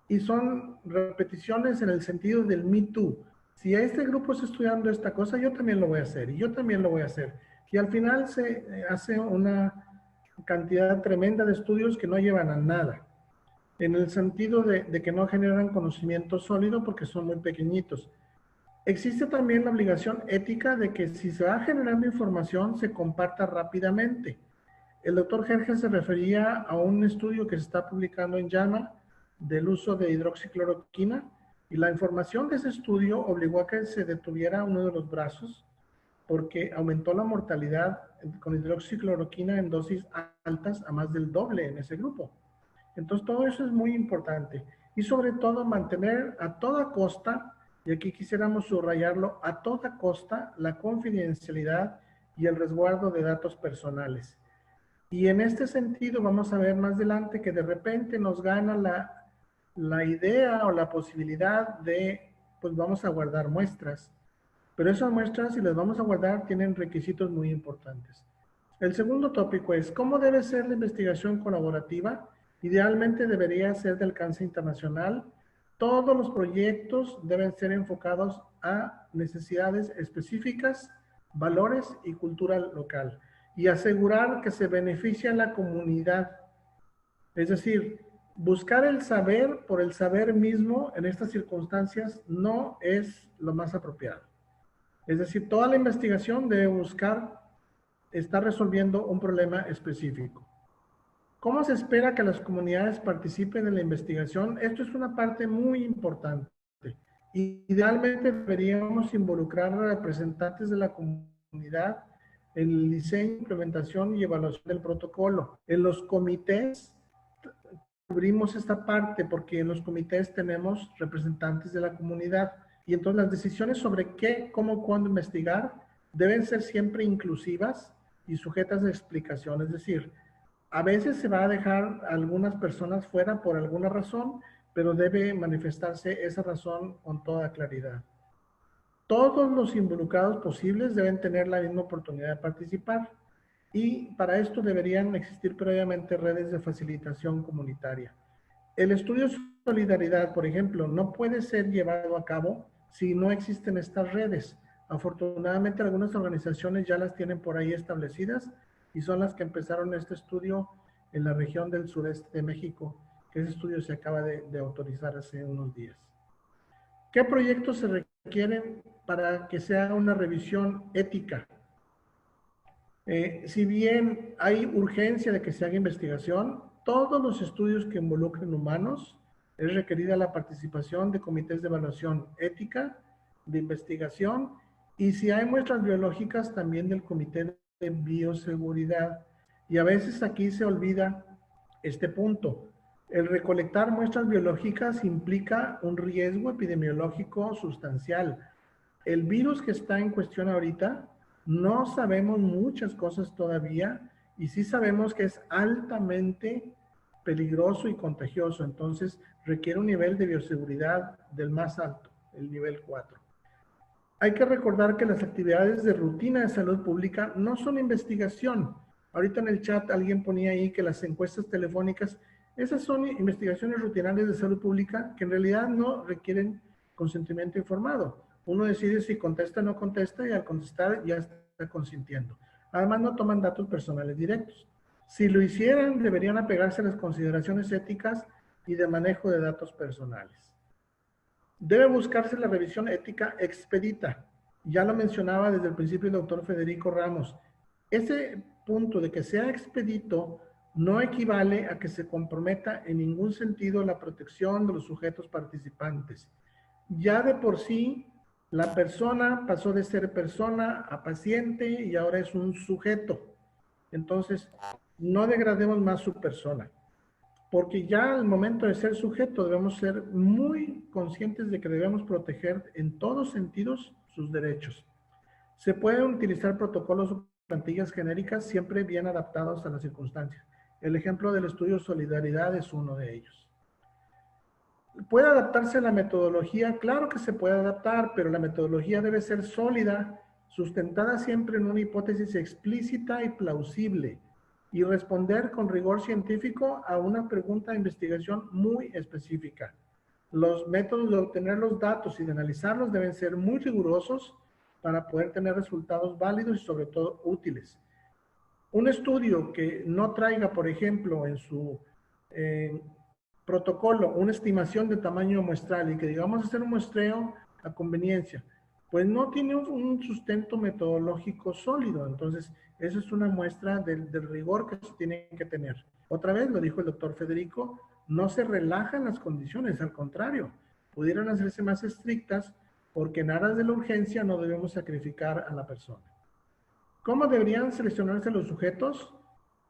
y son repeticiones en el sentido del Me Too. Si a este grupo está estudiando esta cosa, yo también lo voy a hacer y yo también lo voy a hacer. Y al final se hace una cantidad tremenda de estudios que no llevan a nada, en el sentido de que no generan conocimiento sólido porque son muy pequeñitos. Existe también la obligación ética de que si se va generando información, se comparta rápidamente. El doctor Jerjes se refería a un estudio que se está publicando en JAMA del uso de hidroxicloroquina, y la información de ese estudio obligó a que se detuviera uno de los brazos porque aumentó la mortalidad con hidroxicloroquina en dosis altas a más del doble en ese grupo. Entonces todo eso es muy importante, y sobre todo mantener a toda costa, y aquí quisiéramos subrayarlo, a toda costa la confidencialidad y el resguardo de datos personales. Y en este sentido vamos a ver más adelante que de repente nos gana la idea o la posibilidad de, pues vamos a guardar muestras. Pero esas muestras, si las vamos a guardar, tienen requisitos muy importantes. El segundo tópico es, ¿cómo debe ser la investigación colaborativa? Idealmente debería ser de alcance internacional. Todos los proyectos deben ser enfocados a necesidades específicas, valores y cultura local, y asegurar que se beneficie a la comunidad. Es decir, buscar el saber por el saber mismo en estas circunstancias no es lo más apropiado. Es decir, toda la investigación debe buscar estar resolviendo un problema específico. ¿Cómo se espera que las comunidades participen en la investigación? Esto es una parte muy importante. Idealmente deberíamos involucrar a representantes de la comunidad en el diseño, implementación y evaluación del protocolo. En los comités cubrimos esta parte porque en los comités tenemos representantes de la comunidad, y entonces las decisiones sobre qué, cómo, cuándo investigar deben ser siempre inclusivas y sujetas de explicación. Es decir, a veces se va a dejar a algunas personas fuera por alguna razón, pero debe manifestarse esa razón con toda claridad. Todos los involucrados posibles deben tener la misma oportunidad de participar, y para esto deberían existir previamente redes de facilitación comunitaria. El estudio Solidaridad, por ejemplo, no puede ser llevado a cabo si no existen estas redes. Afortunadamente, algunas organizaciones ya las tienen por ahí establecidas y son las que empezaron este estudio en la región del sureste de México, que ese estudio se acaba de autorizar hace unos días. ¿Qué proyectos se requieren para que se haga una revisión ética? Si bien hay urgencia de que se haga investigación, todos los estudios que involucren humanos es requerida la participación de comités de evaluación ética, de investigación, y si hay muestras biológicas, también del comité de bioseguridad. Y a veces aquí se olvida este punto. El recolectar muestras biológicas implica un riesgo epidemiológico sustancial. El virus que está en cuestión ahorita, no sabemos muchas cosas todavía, y sí sabemos que es altamente peligroso y contagioso. Entonces requiere un nivel de bioseguridad del más alto, el nivel 4. Hay que recordar que las actividades de rutina de salud pública no son investigación. Ahorita en el chat alguien ponía ahí que las encuestas telefónicas, esas son investigaciones rutinarias de salud pública que en realidad no requieren consentimiento informado. Uno decide si contesta o no contesta, y al contestar ya está consintiendo. Además, no toman datos personales directos. Si lo hicieran, deberían apegarse a las consideraciones éticas y de manejo de datos personales. Debe buscarse la revisión ética expedita. Ya lo mencionaba desde el principio el doctor Federico Ramos. Ese punto de que sea expedito no equivale a que se comprometa en ningún sentido la protección de los sujetos participantes. Ya de por sí, la persona pasó de ser persona a paciente y ahora es un sujeto. Entonces, no degrademos más su persona. porque ya al momento de ser sujeto debemos ser muy conscientes de que debemos proteger en todos sentidos sus derechos. Se pueden utilizar protocolos o plantillas genéricas siempre bien adaptados a las circunstancias. El ejemplo del estudio Solidaridad es uno de ellos. ¿Puede adaptarse la metodología? Claro que se puede adaptar, pero la metodología debe ser sólida, sustentada siempre en una hipótesis explícita y plausible, y responder con rigor científico a una pregunta de investigación muy específica. Los métodos de obtener los datos y de analizarlos deben ser muy rigurosos para poder tener resultados válidos y sobre todo útiles. Un estudio que no traiga, por ejemplo, en su protocolo una estimación de tamaño muestral y que digamos hacer un muestreo a conveniencia, pues no tiene un sustento metodológico sólido. Entonces, eso es una muestra del rigor que se tiene que tener. Otra vez, lo dijo el doctor Federico, no se relajan las condiciones, al contrario, pudieran hacerse más estrictas porque en aras de la urgencia no debemos sacrificar a la persona. ¿Cómo deberían seleccionarse los sujetos?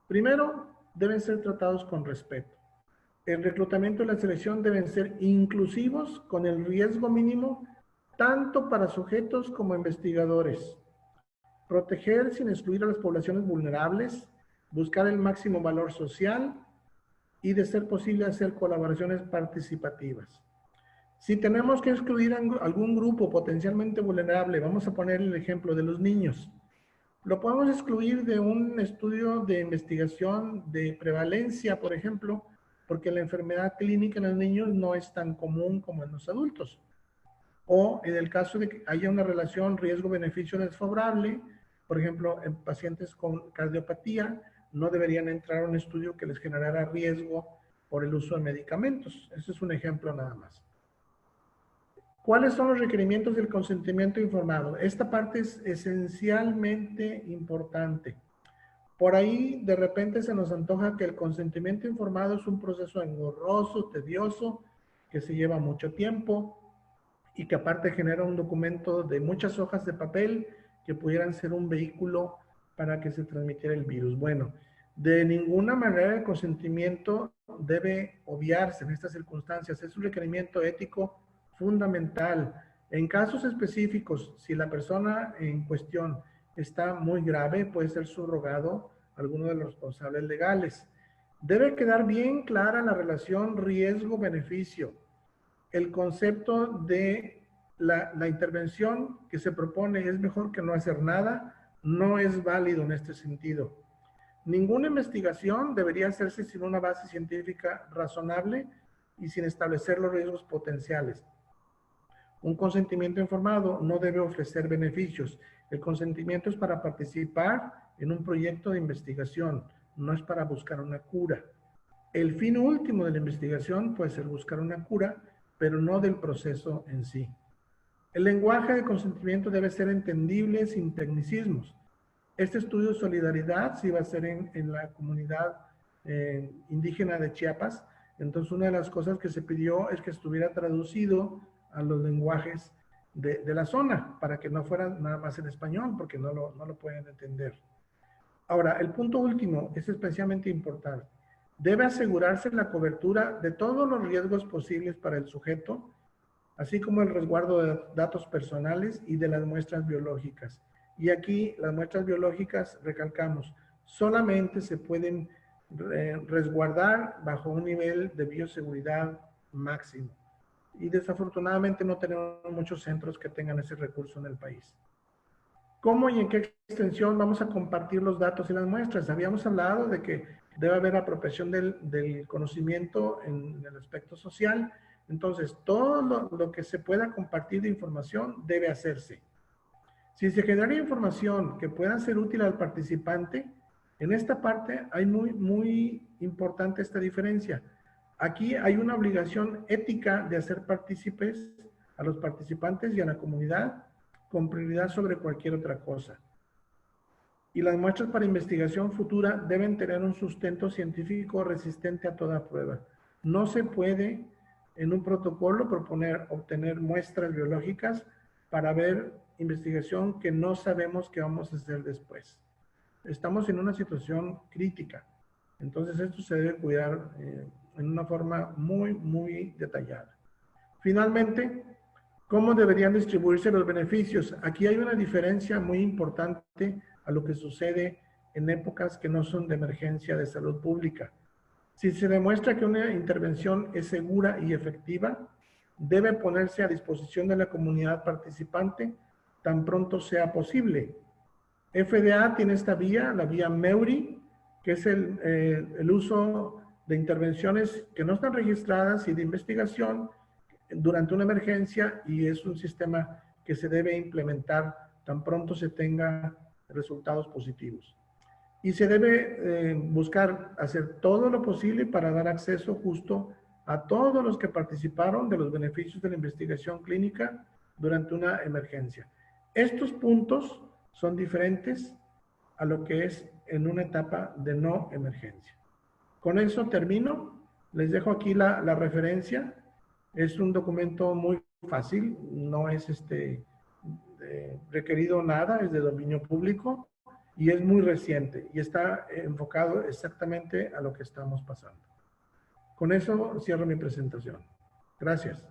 Primero, deben ser tratados con respeto. El reclutamiento y la selección deben ser inclusivos con el riesgo mínimo tanto para sujetos como investigadores. Proteger sin excluir a las poblaciones vulnerables, buscar el máximo valor social y, de ser posible, hacer colaboraciones participativas. Si tenemos que excluir a algún grupo potencialmente vulnerable, vamos a poner el ejemplo de los niños. Lo podemos excluir de un estudio de investigación de prevalencia, por ejemplo, porque la enfermedad clínica en los niños no es tan común como en los adultos. O en el caso de que haya una relación riesgo-beneficio desfavorable, por ejemplo, en pacientes con cardiopatía, no deberían entrar a un estudio que les generara riesgo por el uso de medicamentos. Ese es un ejemplo nada más. ¿Cuáles son los requerimientos del consentimiento informado? Esta parte es esencialmente importante. Por ahí, de repente, se nos antoja que el consentimiento informado es un proceso engorroso, tedioso, que se lleva mucho tiempo y que aparte genera un documento de muchas hojas de papel que pudieran ser un vehículo para que se transmitiera el virus. Bueno, de ninguna manera el consentimiento debe obviarse en estas circunstancias. Es un requerimiento ético fundamental. En casos específicos, si la persona en cuestión está muy grave, puede ser subrogado alguno de los responsables legales. Debe quedar bien clara la relación riesgo-beneficio. El concepto de la intervención que se propone es mejor que no hacer nada, no es válido en este sentido. Ninguna investigación debería hacerse sin una base científica razonable y sin establecer los riesgos potenciales. Un consentimiento informado no debe ofrecer beneficios. El consentimiento es para participar en un proyecto de investigación, no es para buscar una cura. El fin último de la investigación puede ser buscar una cura, pero no del proceso en sí. El lenguaje de consentimiento debe ser entendible sin tecnicismos. Este estudio de solidaridad sí va a ser en la comunidad indígena de Chiapas. Entonces, una de las cosas que se pidió es que estuviera traducido a los lenguajes de la zona, para que no fuera nada más en español, porque no lo pueden entender. Ahora, el punto último es especialmente importante. Debe asegurarse la cobertura de todos los riesgos posibles para el sujeto, así como el resguardo de datos personales y de las muestras biológicas. Y aquí las muestras biológicas, recalcamos, solamente se pueden resguardar bajo un nivel de bioseguridad máximo. Y desafortunadamente no tenemos muchos centros que tengan ese recurso en el país. ¿Cómo y en qué extensión vamos a compartir los datos y las muestras? Habíamos hablado de que debe haber apropiación del conocimiento en el aspecto social. Entonces, todo lo que se pueda compartir de información debe hacerse. Si se genera información que pueda ser útil al participante, en esta parte hay muy importante esta diferencia. Aquí hay una obligación ética de hacer partícipes a los participantes y a la comunidad con prioridad sobre cualquier otra cosa. Y las muestras para investigación futura deben tener un sustento científico resistente a toda prueba. No se puede en un protocolo proponer obtener muestras biológicas para ver investigación que no sabemos qué vamos a hacer después. Estamos en una situación crítica. Entonces esto se debe cuidar en una forma muy, muy detallada. Finalmente, ¿cómo deberían distribuirse los beneficios? Aquí hay una diferencia muy importante a lo que sucede en épocas que no son de emergencia de salud pública. Si se demuestra que una intervención es segura y efectiva, debe ponerse a disposición de la comunidad participante tan pronto sea posible. FDA tiene esta vía, la vía MEURI, que es el uso de intervenciones que no están registradas y de investigación durante una emergencia, y es un sistema que se debe implementar tan pronto se tenga resultados positivos. Y se debe buscar hacer todo lo posible para dar acceso justo a todos los que participaron de los beneficios de la investigación clínica durante una emergencia. Estos puntos son diferentes a lo que es en una etapa de no emergencia. Con eso termino. Les dejo aquí la referencia. Es un documento muy fácil, no es requerido nada, es de dominio público y es muy reciente y está enfocado exactamente a lo que estamos pasando. Con eso cierro mi presentación. Gracias.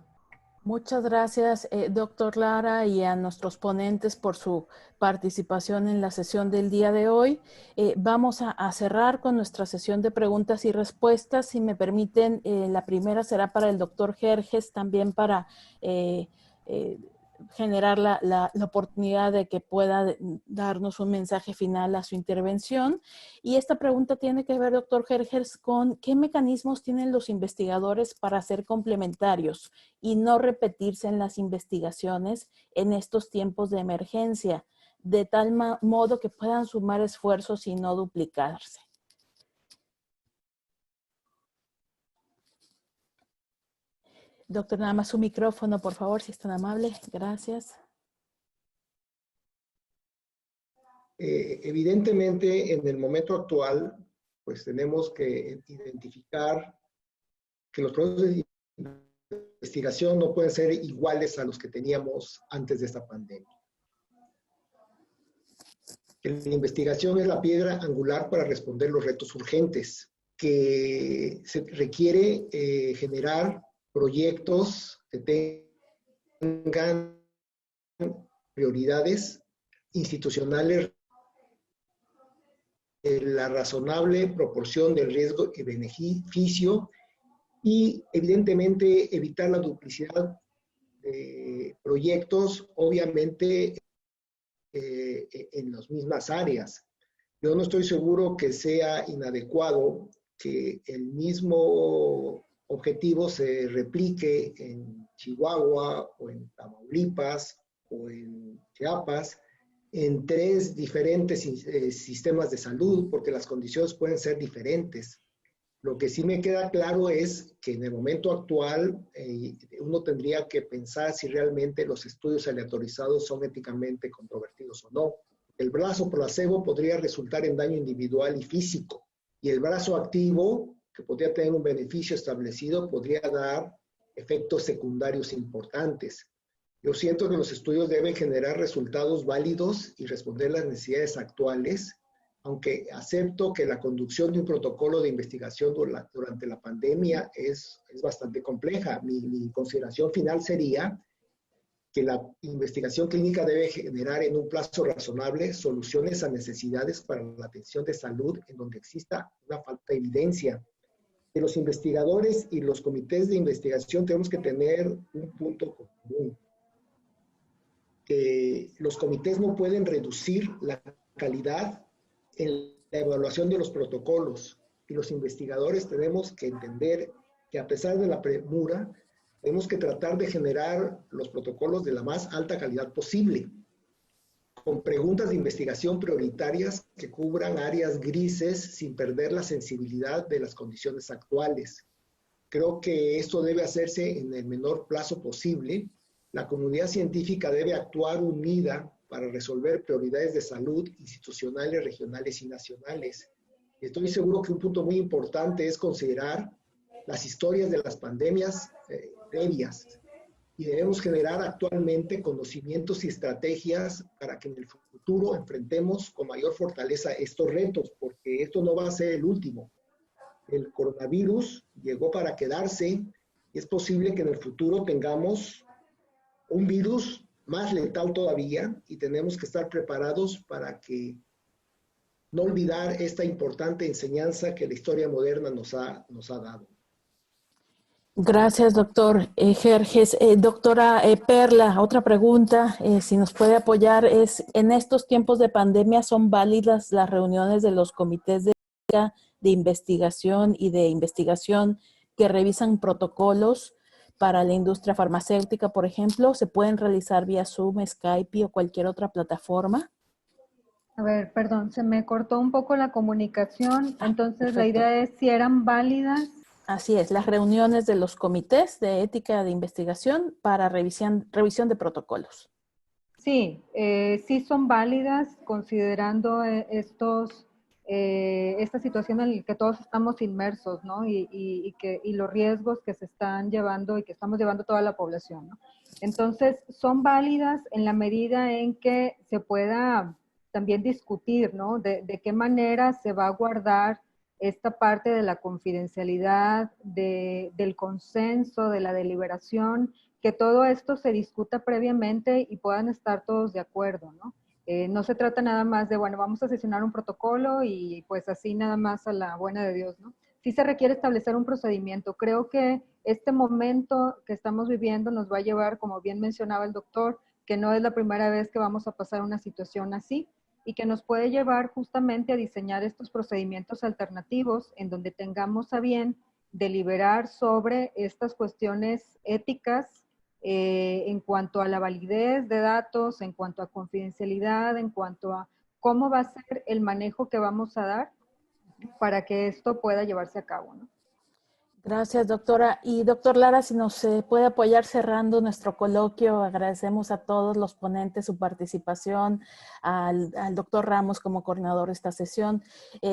Muchas gracias, doctor Lara, y a nuestros ponentes por su participación en la sesión del día de hoy. Vamos a cerrar con nuestra sesión de preguntas y respuestas. Si me permiten, la primera será para el doctor Gerges, también para generar la oportunidad de que pueda darnos un mensaje final a su intervención. Y esta pregunta tiene que ver, doctor Gerges, con qué mecanismos tienen los investigadores para ser complementarios y no repetirse en las investigaciones en estos tiempos de emergencia, de tal modo que puedan sumar esfuerzos y no duplicarse. Doctor, nada más su micrófono, por favor, si es tan amable. Gracias. Evidentemente, en el momento actual, pues tenemos que identificar que los procesos de investigación no pueden ser iguales a los que teníamos antes de esta pandemia. La investigación es la piedra angular para responder los retos urgentes, que se requiere generar proyectos que tengan prioridades institucionales, la razonable proporción del riesgo y beneficio y evidentemente evitar la duplicidad de proyectos, obviamente en las mismas áreas. Yo no estoy seguro que sea inadecuado que el mismo objetivo se replique en Chihuahua o en Tamaulipas o en Chiapas en 3 diferentes sistemas de salud, porque las condiciones pueden ser diferentes. Lo que sí me queda claro es que en el momento actual uno tendría que pensar si realmente los estudios aleatorizados son éticamente controvertidos o no. El brazo placebo podría resultar en daño individual y físico, y el brazo activo, que podría tener un beneficio establecido, podría dar efectos secundarios importantes. Yo siento que los estudios deben generar resultados válidos y responder las necesidades actuales, aunque acepto que la conducción de un protocolo de investigación durante la pandemia es bastante compleja. Mi consideración final sería que la investigación clínica debe generar en un plazo razonable soluciones a necesidades para la atención de salud en donde exista una falta de evidencia. Que los investigadores y los comités de investigación tenemos que tener un punto común. Que los comités no pueden reducir la calidad en la evaluación de los protocolos, y los investigadores tenemos que entender que a pesar de la premura, tenemos que tratar de generar los protocolos de la más alta calidad posible, con preguntas de investigación prioritarias que cubran áreas grises sin perder la sensibilidad de las condiciones actuales. Creo que esto debe hacerse en el menor plazo posible. La comunidad científica debe actuar unida para resolver prioridades de salud institucionales, regionales y nacionales. Estoy seguro que un punto muy importante es considerar las historias de las pandemias previas, y debemos generar actualmente conocimientos y estrategias para que en el futuro enfrentemos con mayor fortaleza estos retos, porque esto no va a ser el último. El coronavirus llegó para quedarse y es posible que en el futuro tengamos un virus más letal todavía y tenemos que estar preparados para que no olvidar esta importante enseñanza que la historia moderna nos ha dado. Gracias, doctor Jerjes. Doctora Perla, otra pregunta, si nos puede apoyar, es, ¿en estos tiempos de pandemia son válidas las reuniones de los comités de investigación y de investigación que revisan protocolos para la industria farmacéutica, por ejemplo? ¿Se pueden realizar vía Zoom, Skype o cualquier otra plataforma? A ver, perdón, se me cortó un poco la comunicación, entonces perfecto. La idea es si eran válidas. Así es, las reuniones de los comités de ética de investigación para revisión de protocolos. Sí, sí son válidas considerando esta situación en la que todos estamos inmersos, ¿no? Y los riesgos que se están llevando y que estamos llevando toda la población, ¿no? Entonces, son válidas en la medida en que se pueda también discutir, ¿no? De qué manera se va a guardar esta parte de la confidencialidad, del consenso, de la deliberación, que todo esto se discuta previamente y puedan estar todos de acuerdo, ¿no? No se trata nada más de, bueno, vamos a sesionar un protocolo y pues así nada más a la buena de Dios, ¿no? Sí se requiere establecer un procedimiento. Creo que este momento que estamos viviendo nos va a llevar, como bien mencionaba el doctor, que no es la primera vez que vamos a pasar una situación así y que nos puede llevar justamente a diseñar estos procedimientos alternativos en donde tengamos a bien deliberar sobre estas cuestiones éticas en cuanto a la validez de datos, en cuanto a confidencialidad, en cuanto a cómo va a ser el manejo que vamos a dar para que esto pueda llevarse a cabo, ¿no? Gracias, doctora. Y doctor Lara, si nos puede apoyar cerrando nuestro coloquio, agradecemos a todos los ponentes su participación, al doctor Ramos como coordinador de esta sesión.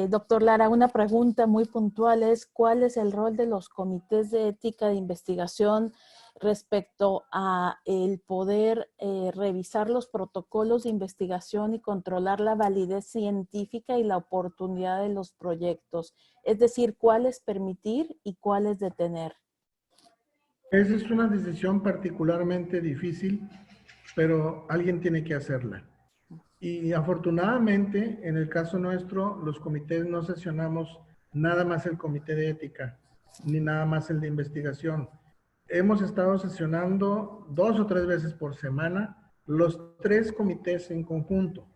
Doctor Lara, una pregunta muy puntual es, ¿cuál es el rol de los comités de ética de investigación respecto a el poder revisar los protocolos de investigación y controlar la validez científica y la oportunidad de los proyectos? Es decir, ¿cuáles permitir y cuáles detener? Esa es una decisión particularmente difícil, pero alguien tiene que hacerla. Y afortunadamente, en el caso nuestro, los comités no sesionamos nada más el comité de ética, ni nada más el de investigación. Hemos estado sesionando 2 o 3 veces por semana los 3 comités en conjunto.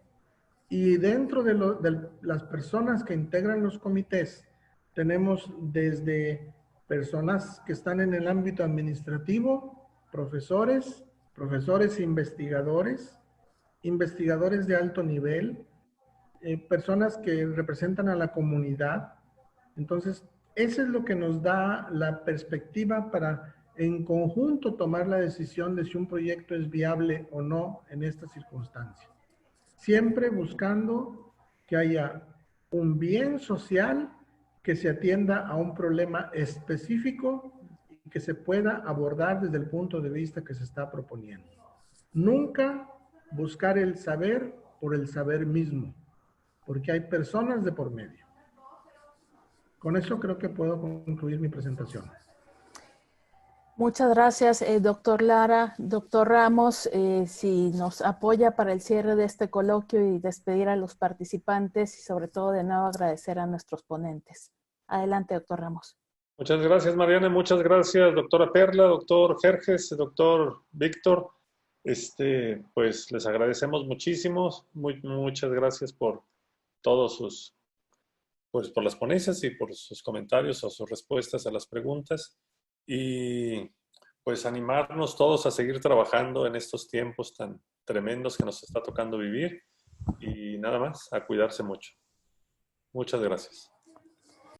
Y dentro de las personas que integran los comités, tenemos desde personas que están en el ámbito administrativo, profesores investigadores, investigadores de alto nivel, personas que representan a la comunidad. Entonces, eso es lo que nos da la perspectiva para en conjunto tomar la decisión de si un proyecto es viable o no en esta circunstancia. Siempre buscando que haya un bien social que se atienda a un problema específico y que se pueda abordar desde el punto de vista que se está proponiendo. Nunca buscar el saber por el saber mismo, porque hay personas de por medio. Con eso creo que puedo concluir mi presentación. Muchas gracias, doctor Lara. Doctor Ramos, si nos apoya para el cierre de este coloquio y despedir a los participantes y sobre todo de nuevo agradecer a nuestros ponentes. Adelante, doctor Ramos. Muchas gracias, Mariana. Muchas gracias, doctora Perla, doctor Jerjes, doctor Víctor. Pues les agradecemos muchísimo. Muchas gracias por todos sus, pues por las ponencias y por sus comentarios o sus respuestas a las preguntas. Y pues animarnos todos a seguir trabajando en estos tiempos tan tremendos que nos está tocando vivir y nada más, a cuidarse mucho. Muchas gracias.